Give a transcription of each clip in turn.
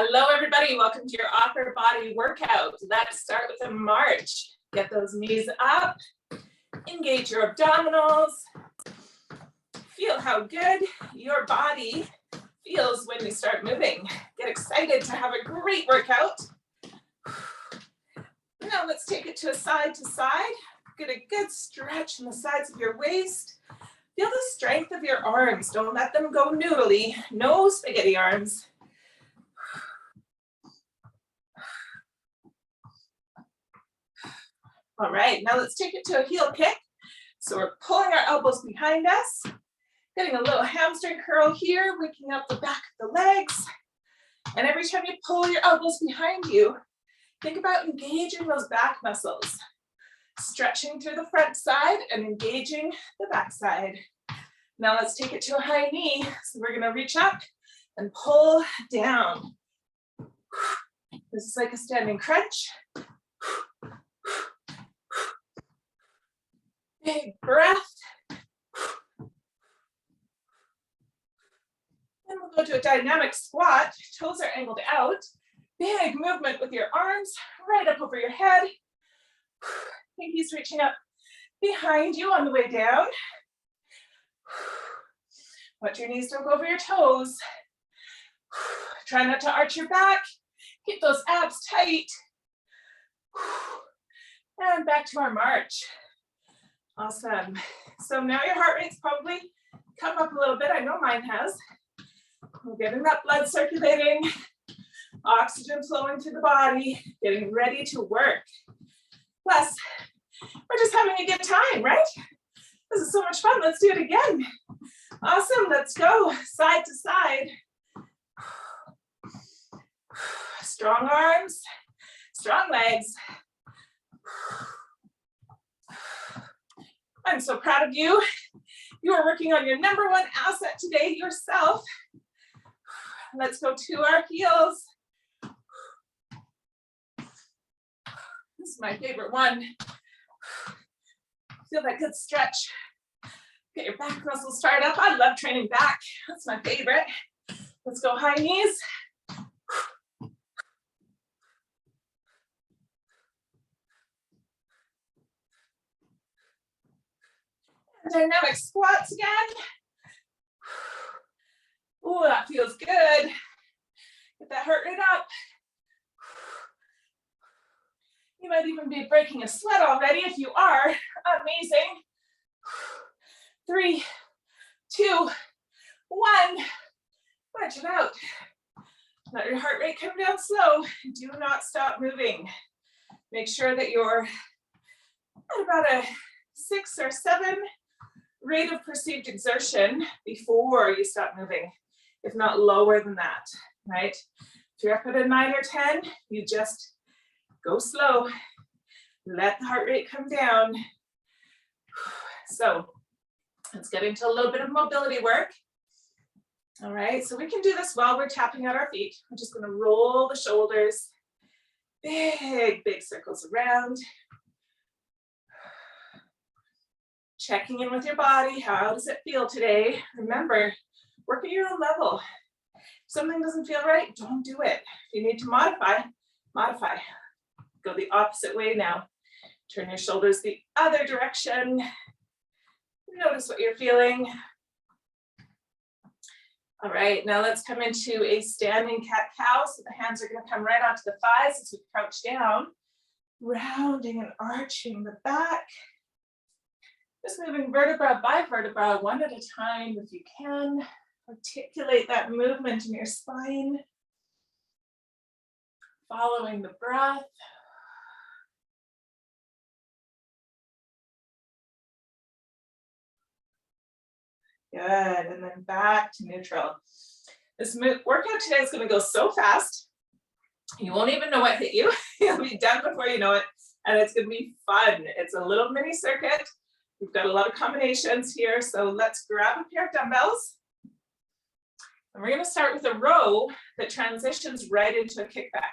Hello, everybody. Welcome to your upper body workout. Let's start with a march. Get those knees up. Engage your abdominals. Feel how good your body feels when you start moving. Get excited to have a great workout. Now let's take it to side. Get a good stretch in the sides of your waist. Feel the strength of your arms. Don't let them go noodly. No spaghetti arms. All right, now let's take it to a heel kick. So we're pulling our elbows behind us, getting a little hamstring curl here, waking up the back of the legs. And every time you pull your elbows behind you, think about engaging those back muscles, stretching through the front side and engaging the back side. Now let's take it to a high knee. So we're gonna reach up and pull down. This is like a standing crunch. Big breath. And we'll go to a dynamic squat. Toes are angled out. Big movement with your arms right up over your head. Pinkies reaching up behind you on the way down. Watch your knees don't go over your toes. Try not to arch your back. Keep those abs tight. And back to our march. Awesome. So now your heart rate's probably come up a little bit. I know mine has. We're getting that blood circulating, oxygen flowing through the body, getting ready to work. Plus, we're just having a good time, right? This is so much fun. Let's do it again. Awesome. Let's go side to side. Strong arms, strong legs. I'm so proud of you. You are working on your number one asset today, yourself. Let's go to our heels. This is my favorite one. Feel that good stretch. Get your back muscles started up. I love training back. That's my favorite. Let's go high knees. Dynamic squats again. Oh, that feels good. Get that heart rate up. You might even be breaking a sweat already. If you are, amazing. 3, 2, 1. Stretch it out. Let your heart rate come down slow. Do not stop moving. Make sure that you're at about a 6 or 7 rate of perceived exertion before you stop moving, if not lower than that, right? If you're up at a 9 or 10, you just go slow. Let the heart rate come down. So let's get into a little bit of mobility work. All right, so we can do this while we're tapping out our feet. We're just gonna roll the shoulders, big circles around. Checking in with your body. How does it feel today? Remember, work at your own level. If something doesn't feel right, don't do it. If you need to modify. Go the opposite way now. Turn your shoulders the other direction. Notice what you're feeling. All right, now let's come into a standing cat-cow. So the hands are gonna come right onto the thighs as we crouch down, rounding and arching the back. Just moving vertebra by vertebra, one at a time if you can. Articulate that movement in your spine. Following the breath. Good, and then back to neutral. This workout today is gonna go so fast, you won't even know what hit you. You'll be done before you know it, and it's gonna be fun. It's a little mini circuit. We've got a lot of combinations here, so let's grab a pair of dumbbells. And we're gonna start with a row that transitions right into a kickback.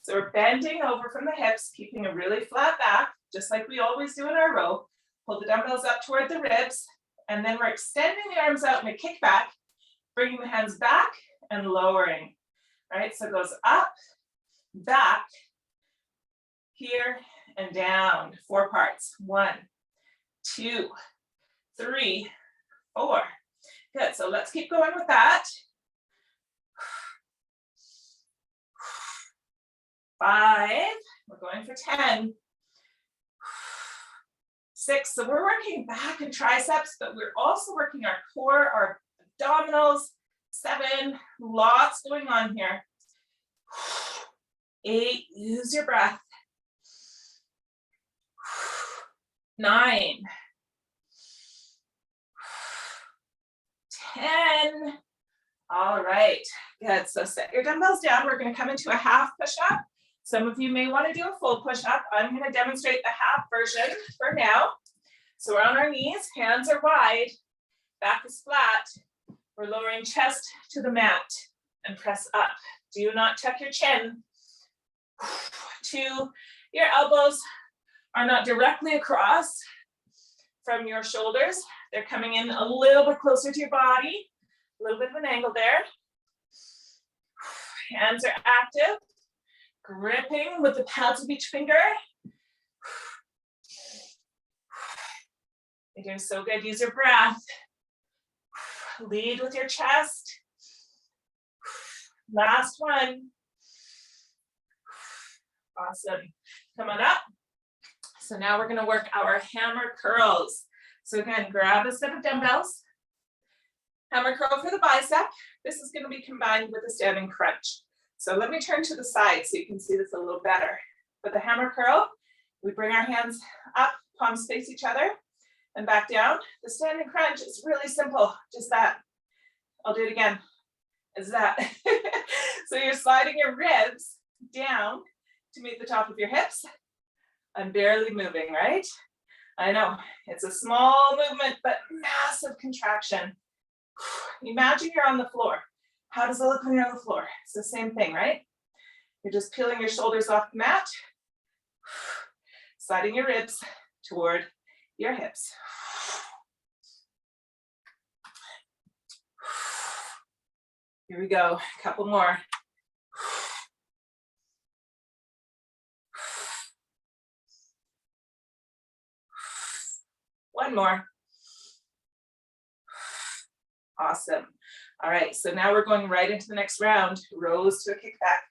So we're bending over from the hips, keeping a really flat back, just like we always do in our row. Pull the dumbbells up toward the ribs, and then we're extending the arms out in a kickback, bringing the hands back and lowering. right? So it goes up, back, here, and down. 4 parts. 1, 2, 3, 4. Good, so let's keep going with that. 5, we're going for 10. 6, so we're working back and triceps, but we're also working our core, our abdominals. 7, lots going on here. 8, use your breath. 9, 10. All right, good. So set your dumbbells down. We're going to come into a half push-up. Some of you may want to do a full push-up. I'm going to demonstrate the half version for now. So we're on our knees, hands are wide, back is flat. We're lowering chest to the mat and press up. Do not tuck your chin. 2, your elbows are not directly across from your shoulders. They're coming in a little bit closer to your body. A little bit of an angle there. Hands are active, gripping with the pads of each finger. You're doing so good. Use your breath. Lead with your chest. Last one. Awesome. Come on up. So now we're going to work our hammer curls. So again, grab a set of dumbbells. Hammer curl for the bicep. This is going to be combined with a standing crunch. So let me turn to the side so you can see this a little better. For the hammer curl, we bring our hands up, palms face each other, and back down. The standing crunch is really simple, just that. I'll do it again. Is that. So you're sliding your ribs down to meet the top of your hips. I'm barely moving, right? I know, it's a small movement, but massive contraction. Imagine you're on the floor. How does it look when you're on the floor? It's the same thing, right? You're just peeling your shoulders off the mat, sliding your ribs toward your hips. Here we go, a couple more. One more. Awesome. All right, so now we're going right into the next round. Rows to a kickback,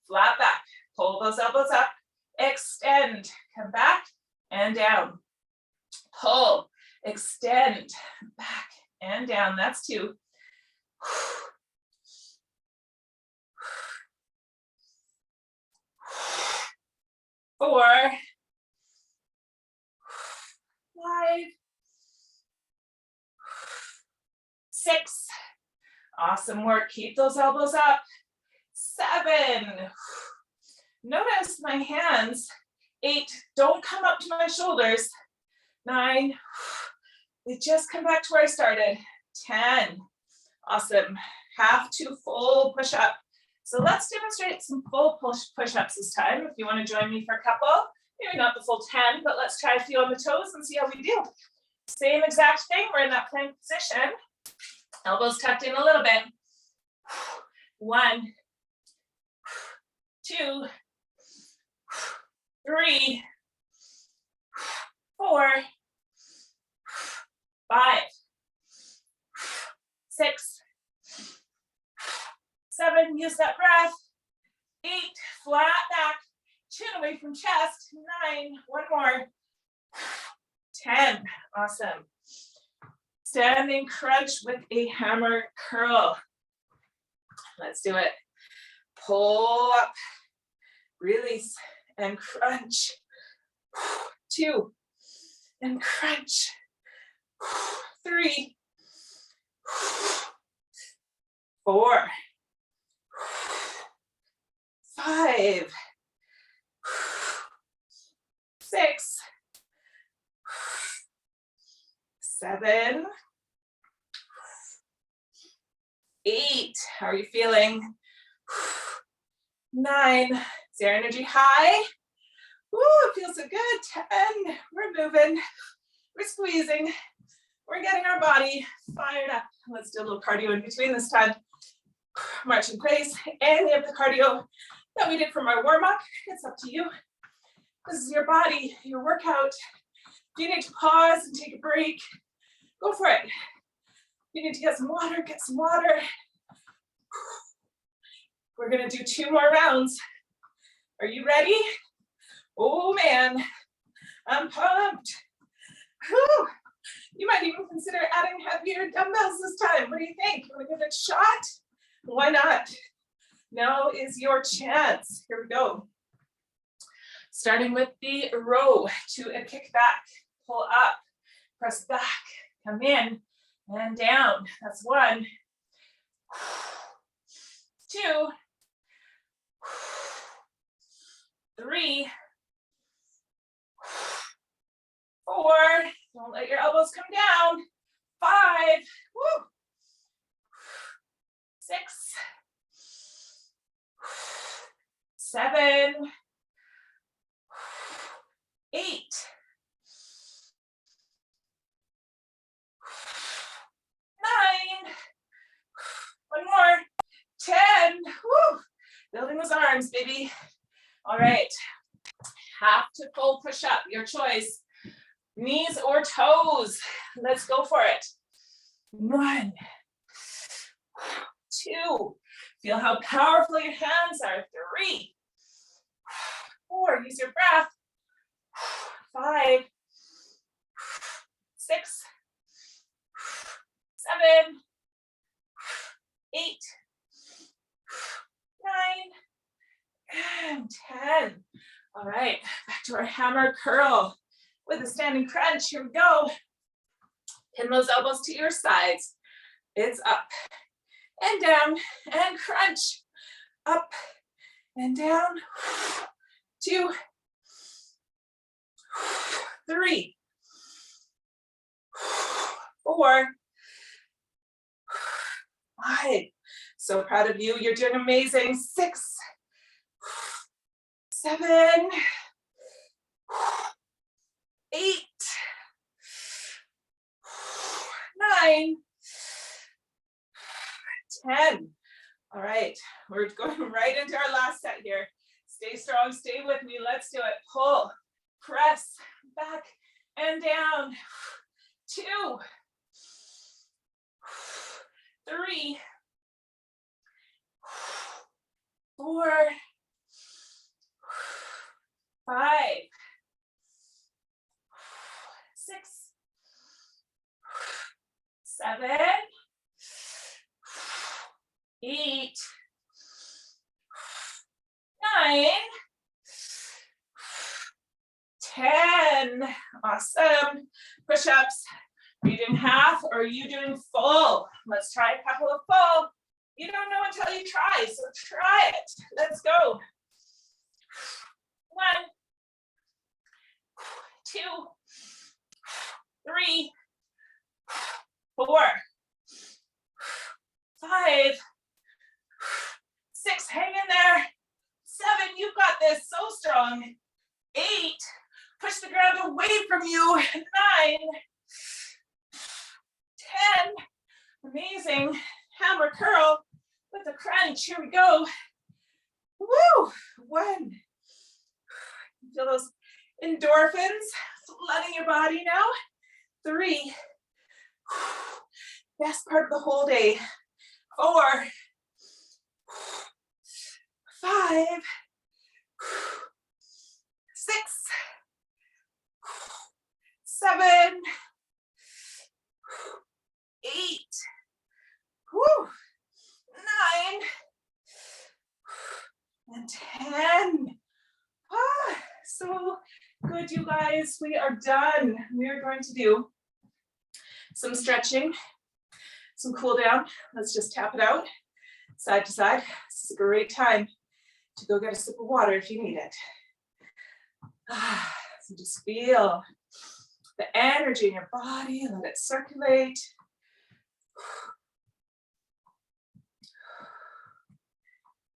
flat back, pull those elbows up, extend, come back and down. Pull, extend, back and down. That's 2. 4, 5, 6. Awesome work. Keep those elbows up. 7. Notice my hands. 8. Don't come up to my shoulders. 9. They just come back to where I started. 10. Awesome. Half to full push up. So let's demonstrate some full push-ups this time. If you want to join me for a couple, maybe not the full 10, but let's try a few on the toes and see how we do. Same exact thing. We're in that plank position. Elbows tucked in a little bit. 1, 2, 3, 4, 5, 6, 7, use that breath. 8, flat back, chin away from chest. 9, one more. 10, awesome. Standing crunch with a hammer curl. Let's do it. Pull up, release, and crunch. 2, and crunch. 3, 4, 5, 6, 7, 8. How are you feeling? 9. Is your energy high? Woo, it feels so good. 10. We're moving. We're squeezing. We're getting our body fired up. Let's do a little cardio in between this time. march in place. Any of the cardio that we did from our warm-up, it's up to you. This is your body, your workout. If you need to pause and take a break, go for it. If you need to get some water, get some water. We're gonna do 2 more rounds. Are you ready? Oh man, I'm pumped. Whew. You might even consider adding heavier dumbbells this time. What do you think? You wanna give it a shot? Why not? Now is your chance. Here we go. Starting with the row to a kick back, pull up, press back, come in and down. That's 1, 2, 3, 4, don't let your elbows come down, 5, woo, 6, 7, 8, 9, 1 more, 10, woo, building those arms, baby. All right, half to full push up, your choice. Knees or toes, let's go for it. 1, 2, feel how powerful your hands are. 3, 4, use your breath. 5, 6, 7, 8, 9, and 10. All right, back to our hammer curl with a standing crunch. Here we go. Pin those elbows to your sides. It's up and down and crunch. Up and down. 2, 3, 4, 5. So proud of you. You're doing amazing. 6, 7, 8, 9, 10. All right, we're going right into our last set here. Stay strong, stay with me. Let's do it. Pull, press, back and down. 2, 3, 4, 5, 6, 7, 8, 9, 10. Awesome. Push-ups. Are you doing half or are you doing full? Let's try a couple of full. You don't know until you try, so try it. Let's go. 1, 2, 3, 4, 5, 6, hang in there. 7, you've got this, so strong. 8, push the ground away from you. 9, 10, amazing. Hammer curl with a crunch. Here we go. Woo! 1. Feel those endorphins flooding your body now. 3. Best part of the whole day. 4, 5, 6, 7, 8, 9, and 10. So good, you guys. We are done. We are going to do some stretching, some cool down. Let's just tap it out side to side. This is a great time to go get a sip of water if you need it. So just feel the energy in your body, let it circulate.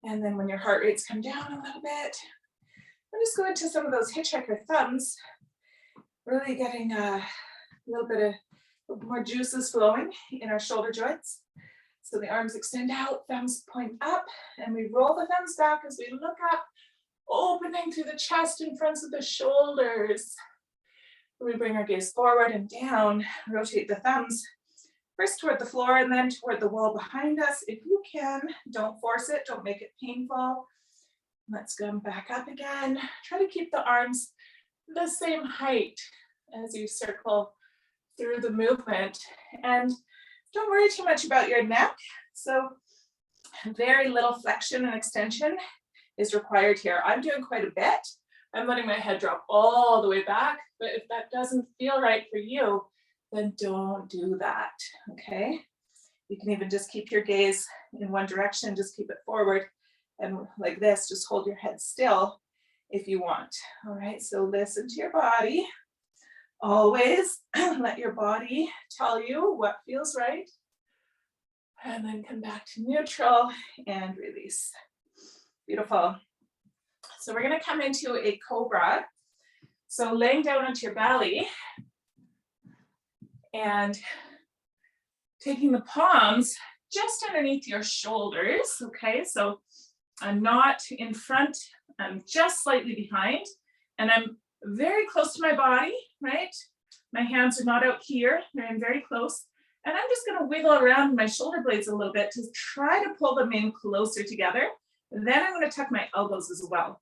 And then when your heart rates come down a little bit, we're just going to some of those hitchhiker thumbs, really getting a little bit more juices flowing in our shoulder joints. So the arms extend out, thumbs point up, and we roll the thumbs back as we look up, opening through the chest in front of the shoulders. We bring our gaze forward and down, rotate the thumbs first toward the floor and then toward the wall behind us. If you can, don't force it, don't make it painful. Let's come back up again. Try to keep the arms the same height as you circle through the movement. And don't worry too much about your neck. So very little flexion and extension is required here. I'm doing quite a bit. I'm letting my head drop all the way back, but if that doesn't feel right for you, then don't do that, okay? You can even just keep your gaze in one direction, just keep it forward, and like this, just hold your head still if you want. All right, so listen to your body. Always let your body tell you what feels right. And then come back to neutral and release. Beautiful. So we're gonna come into a cobra. So laying down onto your belly and taking the palms just underneath your shoulders, okay? So I'm not in front, I'm just slightly behind, and I'm very close to my body, right? My hands are not out here, they're in very close. And I'm just gonna wiggle around my shoulder blades a little bit to try to pull them in closer together. Then I'm gonna tuck my elbows as well.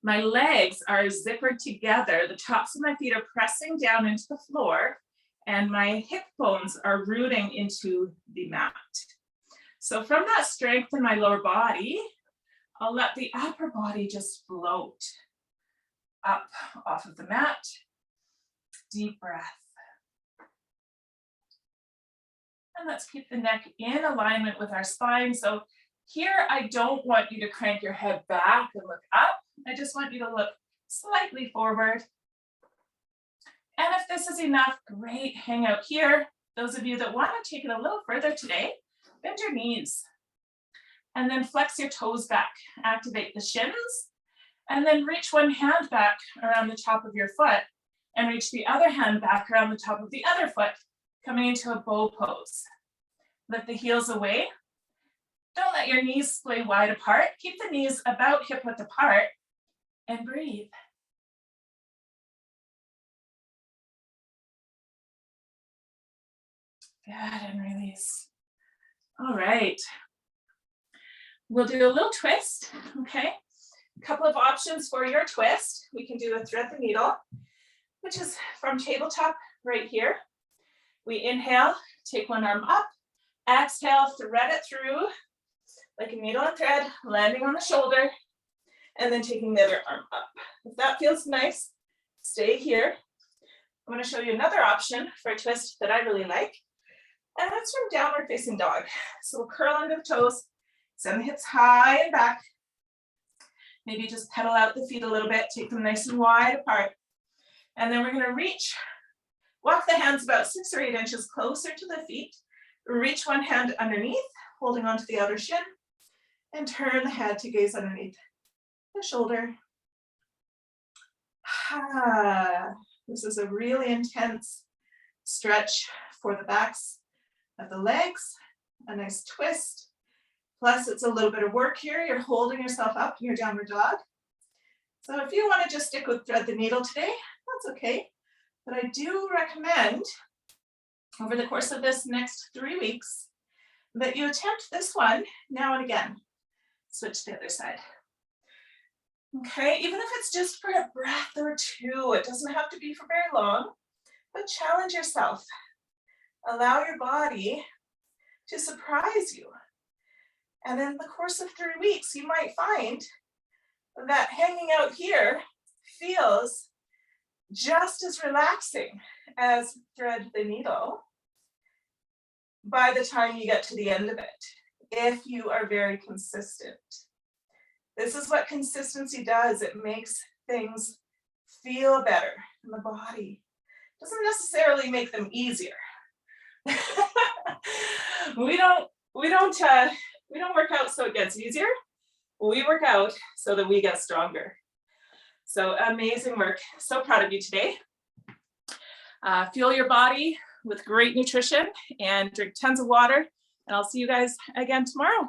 My legs are zippered together. The tops of my feet are pressing down into the floor and my hip bones are rooting into the mat. So from that strength in my lower body, I'll let the upper body just float up off of the mat. Deep breath. And let's keep the neck in alignment with our spine. So here, I don't want you to crank your head back and look up. I just want you to look slightly forward. And if this is enough, great, hang out here. Those of you that want to take it a little further today, bend your knees. And then flex your toes back, activate the shins. And then reach one hand back around the top of your foot and reach the other hand back around the top of the other foot, coming into a bow pose. Lift the heels away. Don't let your knees splay wide apart. Keep the knees about hip width apart and breathe. Good, and release. All right. We'll do a little twist, okay? A couple of options for your twist. We can do a thread the needle, which is from tabletop right here. We inhale, take one arm up, exhale, thread it through like a needle and thread, landing on the shoulder, and then taking the other arm up. If that feels nice, stay here. I'm going to show you another option for a twist that I really like, and that's from downward facing dog. So we'll curl under the toes, send the hips high and back. Maybe just pedal out the feet a little bit, take them nice and wide apart. And then we're going to reach, walk the hands about 6 or 8 inches closer to the feet. Reach one hand underneath, holding onto the outer shin, and turn the head to gaze underneath the shoulder. This is a really intense stretch for the backs of the legs, a nice twist. Plus it's a little bit of work here. You're holding yourself up in your downward dog. So if you want to just stick with thread the needle today, that's okay. But I do recommend over the course of this next 3 weeks that you attempt this one now and again. Switch to the other side. Okay, even if it's just for a breath or two, it doesn't have to be for very long, but challenge yourself. Allow your body to surprise you. And in the course of 3 weeks, you might find that hanging out here feels just as relaxing as thread the needle by the time you get to the end of it, if you are very consistent. This is what consistency does. It makes things feel better in the body. It doesn't necessarily make them easier. We don't work out so it gets easier. We work out so that we get stronger. So amazing work. So proud of you today. Fuel your body with great nutrition and drink tons of water And I'll see you guys again tomorrow.